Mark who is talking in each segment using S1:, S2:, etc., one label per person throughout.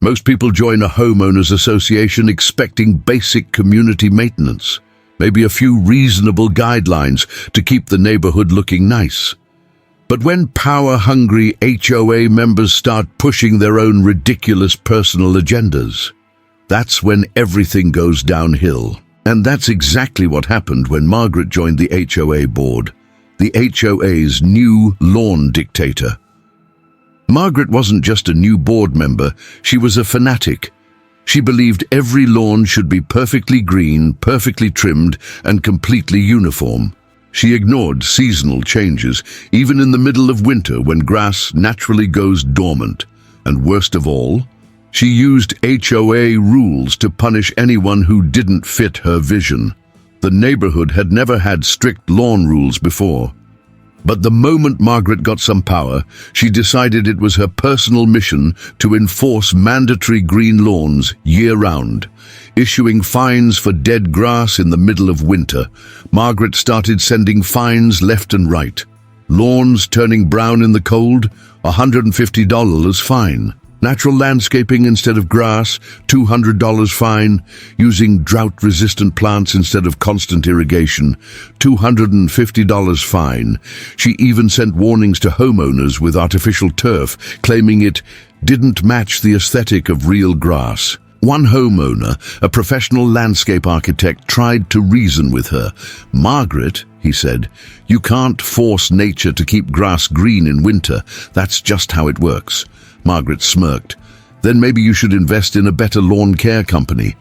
S1: Most people join a homeowners association expecting basic community maintenance, maybe a few reasonable guidelines to keep the neighborhood looking nice. But when power-hungry HOA members start pushing their own ridiculous personal agendas, that's when everything goes downhill. And that's exactly what happened when Margaret joined the HOA board, the HOA's new lawn dictator. Margaret wasn't just a new board member, she was a fanatic. She believed every lawn should be perfectly green, perfectly trimmed, and completely uniform. She ignored seasonal changes, even in the middle of winter when grass naturally goes dormant. And worst of all, she used HOA rules to punish anyone who didn't fit her vision. The neighborhood had never had strict lawn rules before. But the moment Margaret got some power, she decided it was her personal mission to enforce mandatory green lawns year-round. Issuing fines for dead grass in the middle of winter, Margaret started sending fines left and right. Lawns turning brown in the cold, $150 fine. Natural landscaping instead of grass, $200 fine. Using drought-resistant plants instead of constant irrigation, $250 fine. She even sent warnings to homeowners with artificial turf, claiming it didn't match the aesthetic of real grass. One homeowner, a professional landscape architect, tried to reason with her. "Margaret," he said, "you can't force nature to keep grass green in winter. That's just how it works." Margaret smirked. "Then maybe you should invest in a better lawn care company."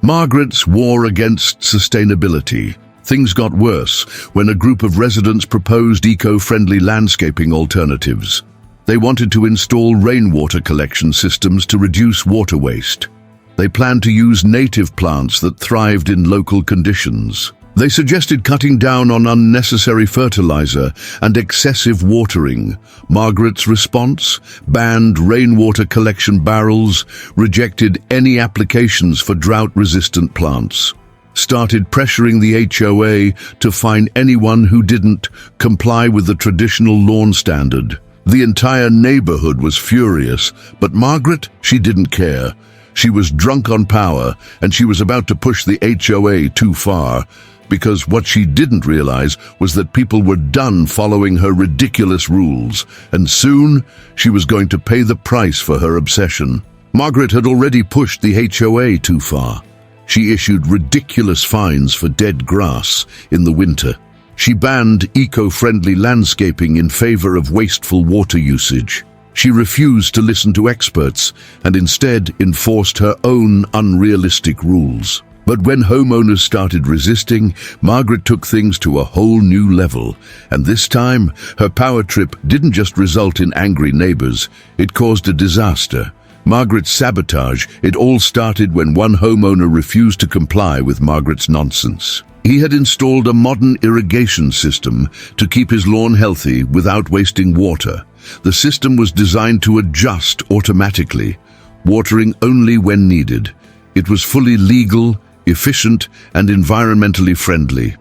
S1: Margaret's war against sustainability. Things got worse when a group of residents proposed eco-friendly landscaping alternatives. They wanted to install rainwater collection systems to reduce water waste. They planned to use native plants that thrived in local conditions. They suggested cutting down on unnecessary fertilizer and excessive watering. Margaret's response? Banned rainwater collection barrels, rejected any applications for drought-resistant plants, started pressuring the HOA to fine anyone who didn't comply with the traditional lawn standard. The entire neighborhood was furious, but Margaret, she didn't care. She was drunk on power, and she was about to push the HOA too far. Because what she didn't realize was that people were done following her ridiculous rules, and soon she was going to pay the price for her obsession. Margaret had already pushed the HOA too far. She issued ridiculous fines for dead grass in the winter. She banned eco-friendly landscaping in favor of wasteful water usage. She refused to listen to experts and instead enforced her own unrealistic rules. But when homeowners started resisting, Margaret took things to a whole new level. And this time, her power trip didn't just result in angry neighbors, it caused a disaster. Margaret's sabotage, it all started when one homeowner refused to comply with Margaret's nonsense. He had installed a modern irrigation system to keep his lawn healthy without wasting water. The system was designed to adjust automatically, watering only when needed. It was fully legal, efficient, and environmentally friendly.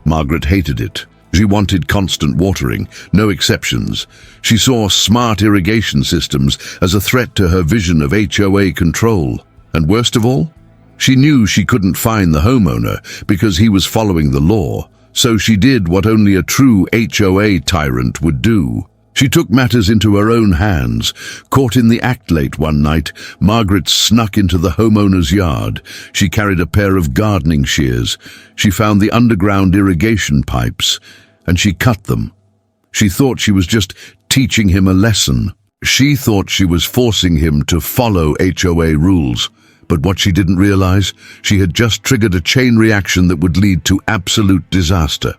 S1: Margaret hated it. She wanted constant watering, no exceptions. She saw smart irrigation systems as a threat to her vision of HOA control. And worst of all, she knew she couldn't fine the homeowner because he was following the law. So she did what only a true HOA tyrant would do. She took matters into her own hands. Caught in the act late one night, Margaret snuck into the homeowner's yard. She carried a pair of gardening shears. She found the underground irrigation pipes, and she cut them. She thought she was just teaching him a lesson. She thought she was forcing him to follow HOA rules. But what she didn't realize, she had just triggered a chain reaction that would lead to absolute disaster.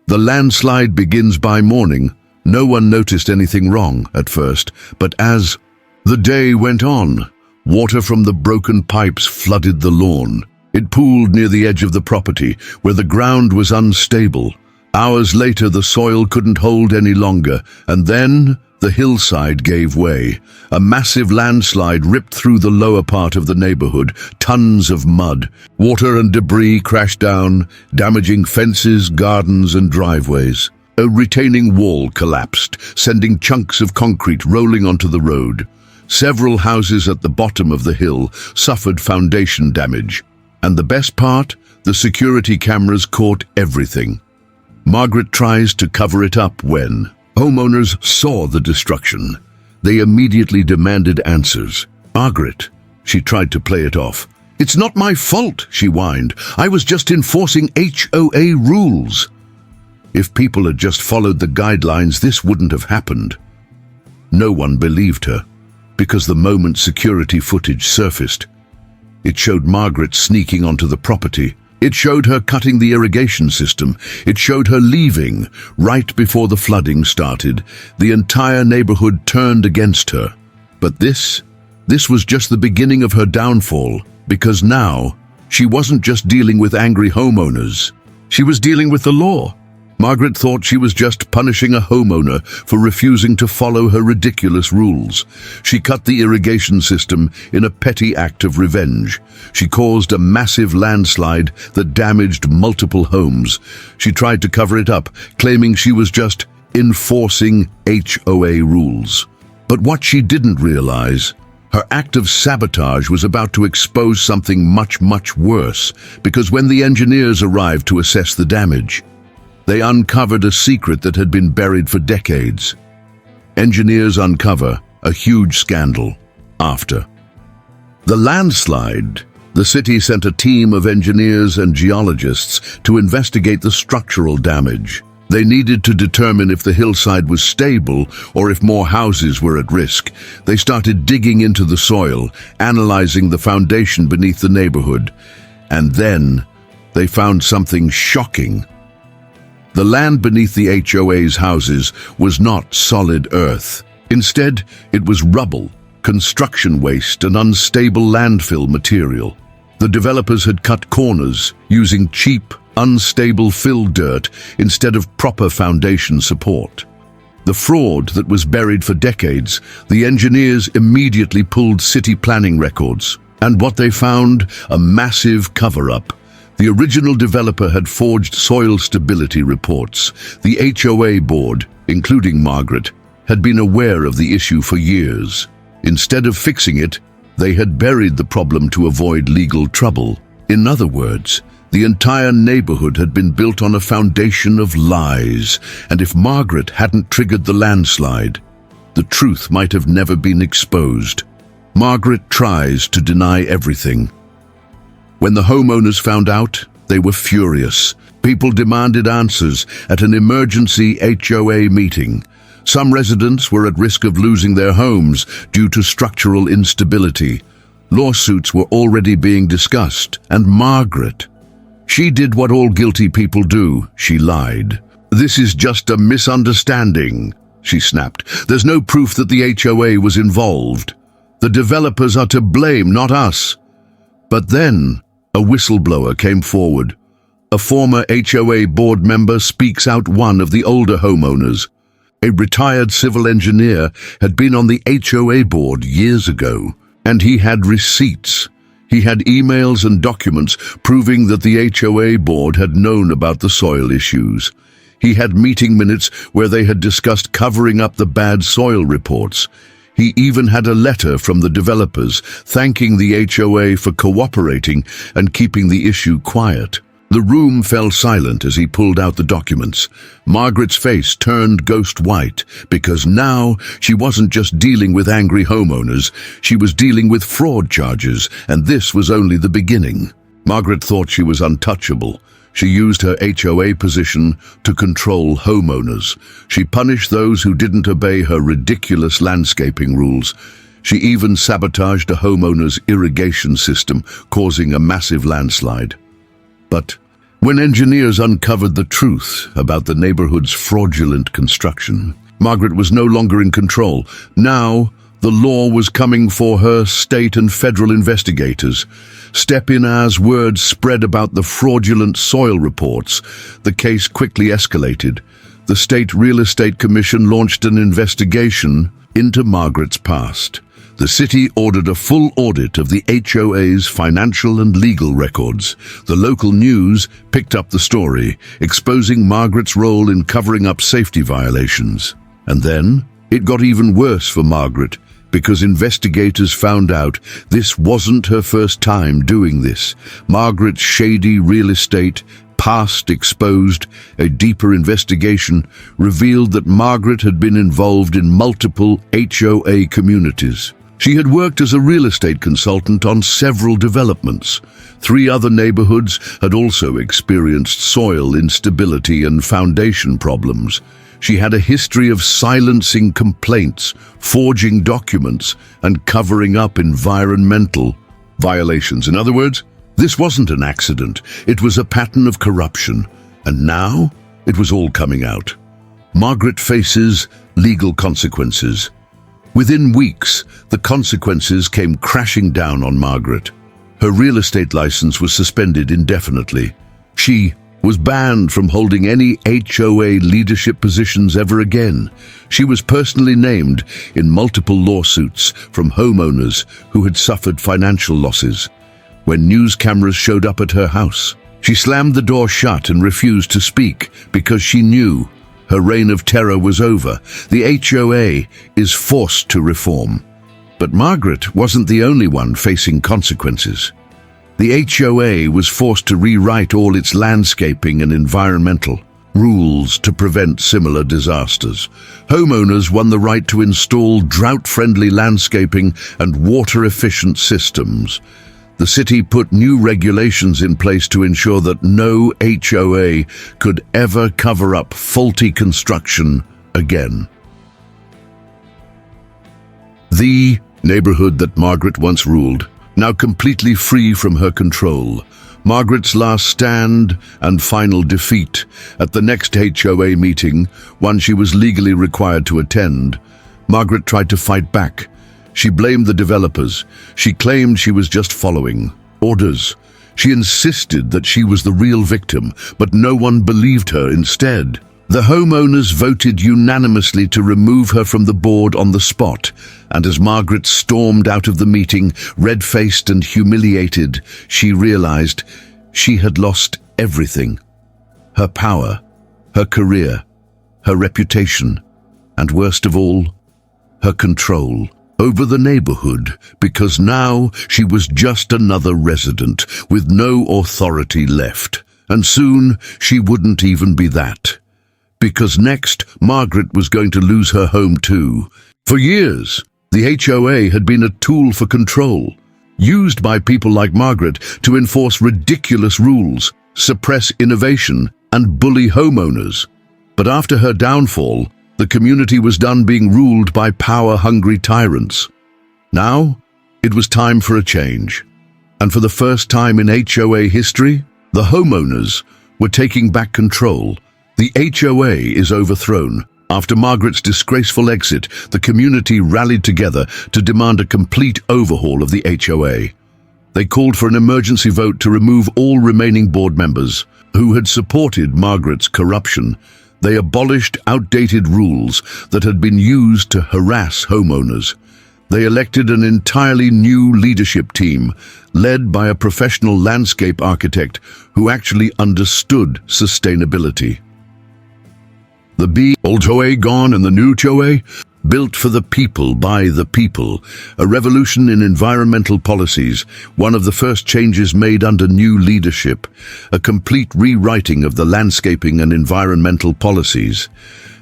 S1: The landslide begins by morning. No one noticed anything wrong at first, but as the day went on, water from the broken pipes flooded the lawn. It pooled near the edge of the property, where the ground was unstable. Hours later, the soil couldn't hold any longer, and then the hillside gave way. A massive landslide ripped through the lower part of the neighborhood, tons of mud. Water and debris crashed down, damaging fences, gardens, and driveways. A retaining wall collapsed, sending chunks of concrete rolling onto the road. Several houses at the bottom of the hill suffered foundation damage. And the best part, the security cameras caught everything. Margaret tries to cover it up when homeowners saw the destruction. They immediately demanded answers. Margaret, she tried to play it off. "It's not my fault," she whined. "I was just enforcing HOA rules." If people had just followed the guidelines, this wouldn't have happened. No one believed her, because the moment security footage surfaced, it showed Margaret sneaking onto the property. It showed her cutting the irrigation system. It showed her leaving right before the flooding started. The entire neighborhood turned against her. But this was just the beginning of her downfall, because now she wasn't just dealing with angry homeowners. She was dealing with the law. Margaret thought she was just punishing a homeowner for refusing to follow her ridiculous rules. She cut the irrigation system in a petty act of revenge. She caused a massive landslide that damaged multiple homes. She tried to cover it up, claiming she was just enforcing HOA rules. But what she didn't realize, her act of sabotage was about to expose something much, much worse, because when the engineers arrived to assess the damage, they uncovered a secret that had been buried for decades. Engineers uncover a huge scandal after the landslide. The city sent a team of engineers and geologists to investigate the structural damage. They needed to determine if the hillside was stable or if more houses were at risk. They started digging into the soil, analyzing the foundation beneath the neighborhood. And then they found something shocking. The land beneath the HOA's houses was not solid earth. Instead, it was rubble, construction waste, and unstable landfill material. The developers had cut corners using cheap, unstable fill dirt instead of proper foundation support. The fraud that was buried for decades, the engineers immediately pulled city planning records. And what they found? A massive cover-up. The original developer had forged soil stability reports. The HOA board, including Margaret, had been aware of the issue for years. Instead of fixing it, they had buried the problem to avoid legal trouble. In other words, the entire neighborhood had been built on a foundation of lies, and if Margaret hadn't triggered the landslide, the truth might have never been exposed. Margaret tries to deny everything. When the homeowners found out, they were furious. People demanded answers at an emergency HOA meeting. Some residents were at risk of losing their homes due to structural instability. Lawsuits were already being discussed, and Margaret, she did what all guilty people do. She lied. "This is just a misunderstanding," she snapped. "There's no proof that the HOA was involved. The developers are to blame, not us." But then, a whistleblower came forward. A former HOA board member speaks out. One of the older homeowners, a retired civil engineer, had been on the HOA board years ago, and he had receipts. He had emails and documents proving that the HOA board had known about the soil issues. He had meeting minutes where they had discussed covering up the bad soil reports. He even had a letter from the developers thanking the HOA for cooperating and keeping the issue quiet. The room fell silent as he pulled out the documents. Margaret's face turned ghost white, because now she wasn't just dealing with angry homeowners, she was dealing with fraud charges, and this was only the beginning. Margaret thought she was untouchable. She used her HOA position to control homeowners. She punished those who didn't obey her ridiculous landscaping rules. She even sabotaged a homeowner's irrigation system, causing a massive landslide. But when engineers uncovered the truth about the neighborhood's fraudulent construction, Margaret was no longer in control. Now, the law was coming for her. State and federal investigators. Step in as word spread about the fraudulent soil reports. The case quickly escalated. The State Real Estate Commission launched an investigation into Margaret's past. The city ordered a full audit of the HOA's financial and legal records. The local news picked up the story, exposing Margaret's role in covering up safety violations. And then, it got even worse for Margaret. because investigators found out this wasn't her first time doing this. Margaret's shady real estate past exposed. A deeper investigation revealed that Margaret had been involved in multiple HOA communities. She had worked as a real estate consultant on several developments. 3 other neighborhoods had also experienced soil instability and foundation problems. She had a history of silencing complaints, forging documents, and covering up environmental violations. In other words, this wasn't an accident. It was a pattern of corruption. And now, it was all coming out. Margaret faces legal consequences. Within weeks, the consequences came crashing down on Margaret. Her real estate license was suspended indefinitely. She was banned from holding any HOA leadership positions ever again. She was personally named in multiple lawsuits from homeowners who had suffered financial losses. When news cameras showed up at her house, she slammed the door shut and refused to speak because she knew her reign of terror was over. The HOA is forced to reform. But Margaret wasn't the only one facing consequences. The HOA was forced to rewrite all its landscaping and environmental rules to prevent similar disasters. Homeowners won the right to install drought-friendly landscaping and water-efficient systems. The city put new regulations in place to ensure that no HOA could ever cover up faulty construction again. The neighborhood that Margaret once ruled, now completely free from her control. Margaret's last stand and final defeat at the next HOA meeting, one she was legally required to attend. Margaret tried to fight back. She blamed the developers. She claimed she was just following orders. She insisted that she was the real victim, but no one believed her. Instead, the homeowners voted unanimously to remove her from the board on the spot, and as Margaret stormed out of the meeting, red-faced and humiliated, she realized she had lost everything. Her power, her career, her reputation, and worst of all, her control over the neighborhood, because now she was just another resident with no authority left. And soon she wouldn't even be that. Because next, Margaret was going to lose her home too. For years, the HOA had been a tool for control, used by people like Margaret to enforce ridiculous rules, suppress innovation, and bully homeowners. But after her downfall, the community was done being ruled by power-hungry tyrants. Now, it was time for a change. And for the first time in HOA history, the homeowners were taking back control. The HOA is overthrown. After Margaret's disgraceful exit, the community rallied together to demand a complete overhaul of the HOA. They called for an emergency vote to remove all remaining board members who had supported Margaret's corruption. They abolished outdated rules that had been used to harass homeowners. They elected an entirely new leadership team, led by a professional landscape architect who actually understood sustainability. The old HOA gone and the new HOA? Built for the people, by the people. A revolution in environmental policies, one of the first changes made under new leadership. A complete rewriting of the landscaping and environmental policies.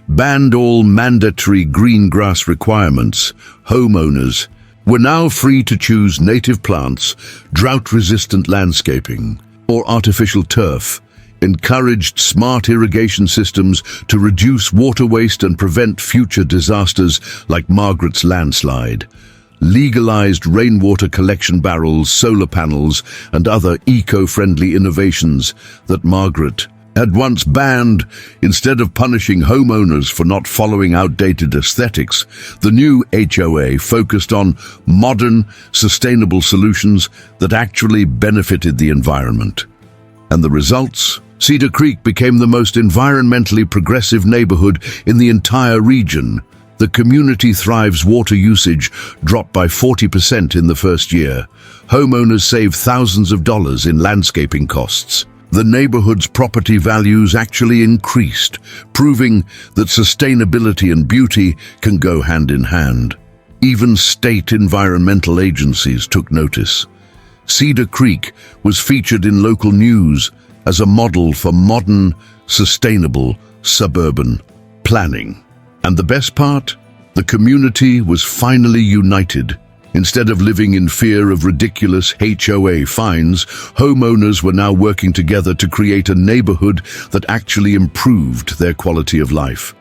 S1: Banned all mandatory green grass requirements. Homeowners were now free to choose native plants, drought-resistant landscaping, or artificial turf. Encouraged smart irrigation systems to reduce water waste and prevent future disasters like Margaret's landslide. Legalized rainwater collection barrels, solar panels, and other eco-friendly innovations that Margaret had once banned. Instead of punishing homeowners for not following outdated aesthetics, the new HOA focused on modern, sustainable solutions that actually benefited the environment. And the results? Cedar Creek became the most environmentally progressive neighborhood in the entire region. The community thrive's water usage dropped by 40% in the first year. Homeowners saved thousands of dollars in landscaping costs. The neighborhood's property values actually increased, proving that sustainability and beauty can go hand in hand. Even state environmental agencies took notice. Cedar Creek was featured in local news as a model for modern, sustainable, suburban planning. And the best part? The community was finally united. Instead of living in fear of ridiculous HOA fines, homeowners were now working together to create a neighborhood that actually improved their quality of life.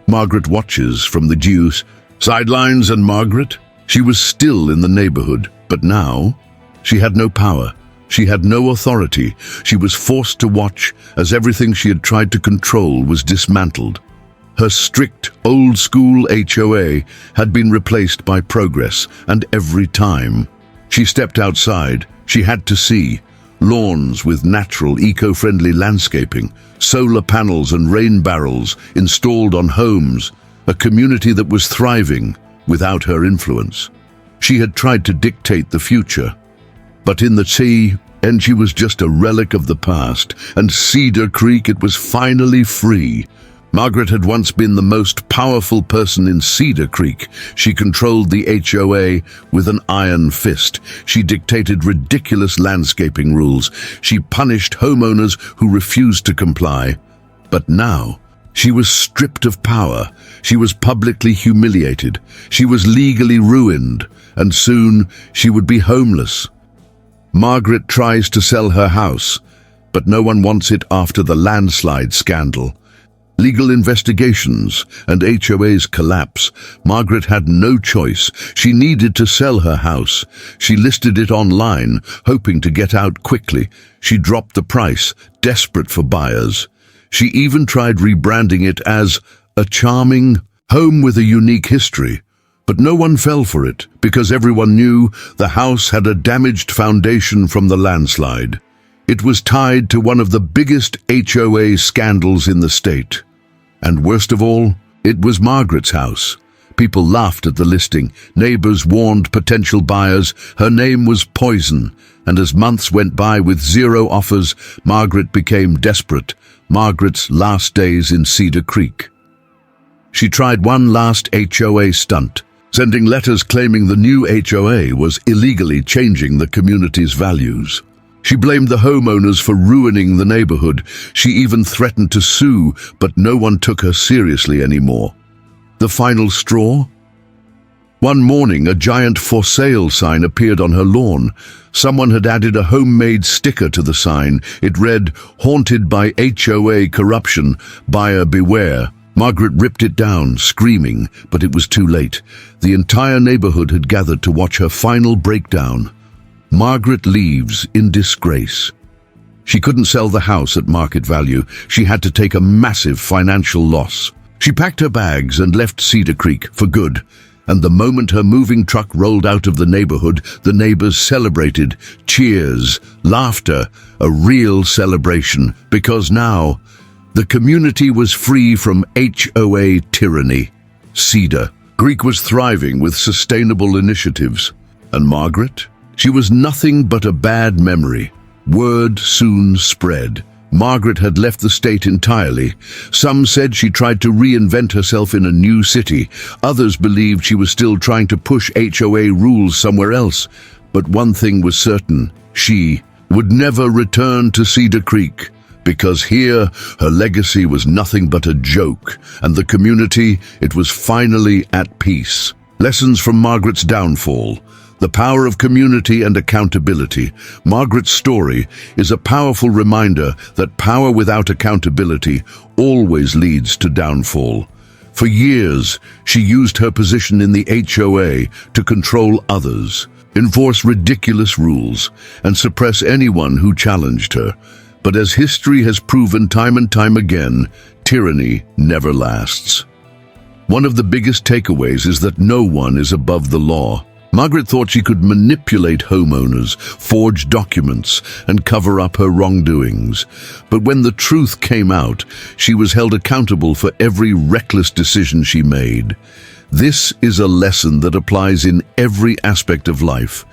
S1: Margaret watches from the sidelines, and Margaret, she was still in the neighborhood, but now she had no power. She had no authority. She was forced to watch as everything she had tried to control was dismantled. Her strict, old-school HOA had been replaced by progress, and every time she stepped outside, she had to see lawns with natural, eco-friendly landscaping, solar panels and rain barrels installed on homes, a community that was thriving without her influence. She had tried to dictate the future, but in the end she was just a relic of the past, and Cedar Creek, it was finally free. Margaret had once been the most powerful person in Cedar Creek. She controlled the HOA with an iron fist. She dictated ridiculous landscaping rules. She punished homeowners who refused to comply. But now, she was stripped of power. She was publicly humiliated. She was legally ruined, and soon she would be homeless. Margaret tries to sell her house, but no one wants it after the landslide scandal. Legal investigations and HOA's collapse. Margaret had no choice. She needed to sell her house. She listed it online, hoping to get out quickly. She dropped the price, desperate for buyers. She even tried rebranding it as a charming home with a unique history. But no one fell for it, because everyone knew the house had a damaged foundation from the landslide. It was tied to one of the biggest HOA scandals in the state. And worst of all, it was Margaret's house. People laughed at the listing. Neighbors warned potential buyers. Her name was poison. And as months went by with zero offers, Margaret became desperate. Margaret's last days in Cedar Creek. She tried one last HOA stunt, sending letters claiming the new HOA was illegally changing the community's values. She blamed the homeowners for ruining the neighborhood. She even threatened to sue, but no one took her seriously anymore. The final straw? One morning, a giant for sale sign appeared on her lawn. Someone had added a homemade sticker to the sign. It read, "Haunted by HOA corruption, buyer beware." Margaret ripped it down, screaming, but it was too late. The entire neighborhood had gathered to watch her final breakdown. Margaret leaves in disgrace. She couldn't sell the house at market value. She had to take a massive financial loss. She packed her bags and left Cedar Creek for good. And the moment her moving truck rolled out of the neighborhood, the neighbors celebrated. Cheers, laughter, a real celebration, because now the community was free from HOA tyranny. Cedar Creek was thriving with sustainable initiatives. And Margaret? She was nothing but a bad memory. Word soon spread. Margaret had left the state entirely. Some said she tried to reinvent herself in a new city. Others believed she was still trying to push HOA rules somewhere else. But one thing was certain: she would never return to Cedar Creek, because here her legacy was nothing but a joke, and the community, it was finally at peace. Lessons from Margaret's downfall. The power of community and accountability. Margaret's story is a powerful reminder that power without accountability always leads to downfall. For years, she used her position in the HOA to control others, enforce ridiculous rules, and suppress anyone who challenged her. But as history has proven time and time again, tyranny never lasts. One of the biggest takeaways is that no one is above the law. Margaret thought she could manipulate homeowners, forge documents, and cover up her wrongdoings. But when the truth came out, she was held accountable for every reckless decision she made. This is a lesson that applies in every aspect of life,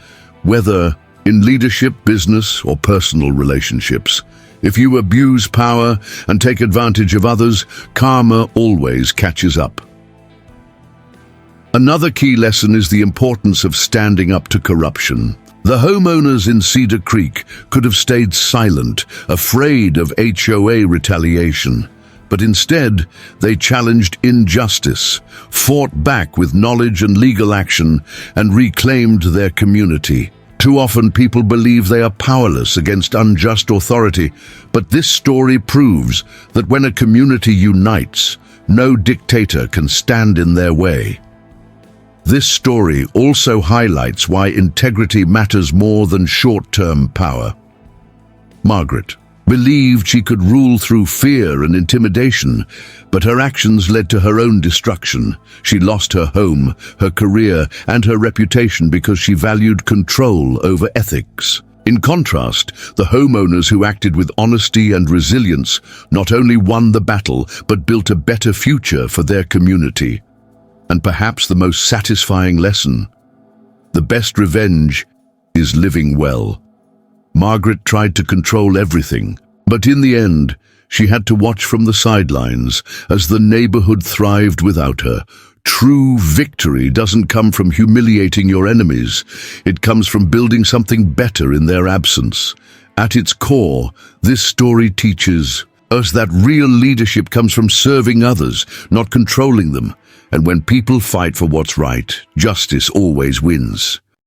S1: whether in leadership, business, or personal relationships. If you abuse power and take advantage of others, karma always catches up. Another key lesson is the importance of standing up to corruption. The homeowners in Cedar Creek could have stayed silent, afraid of HOA retaliation. But instead, they challenged injustice, fought back with knowledge and legal action, and reclaimed their community. Too often people believe they are powerless against unjust authority, but this story proves that when a community unites, no dictator can stand in their way. This story also highlights why integrity matters more than short-term power. Margaret believed she could rule through fear and intimidation, but her actions led to her own destruction. She lost her home, her career, and her reputation because she valued control over ethics. In contrast, the homeowners who acted with honesty and resilience not only won the battle, but built a better future for their community. And perhaps the most satisfying lesson: the best revenge is living well. Margaret tried to control everything, but in the end, she had to watch from the sidelines as the neighborhood thrived without her. True victory doesn't come from humiliating your enemies. It comes from building something better in their absence. At its core, this story teaches us that real leadership comes from serving others, not controlling them. And when people fight for what's right, justice always wins.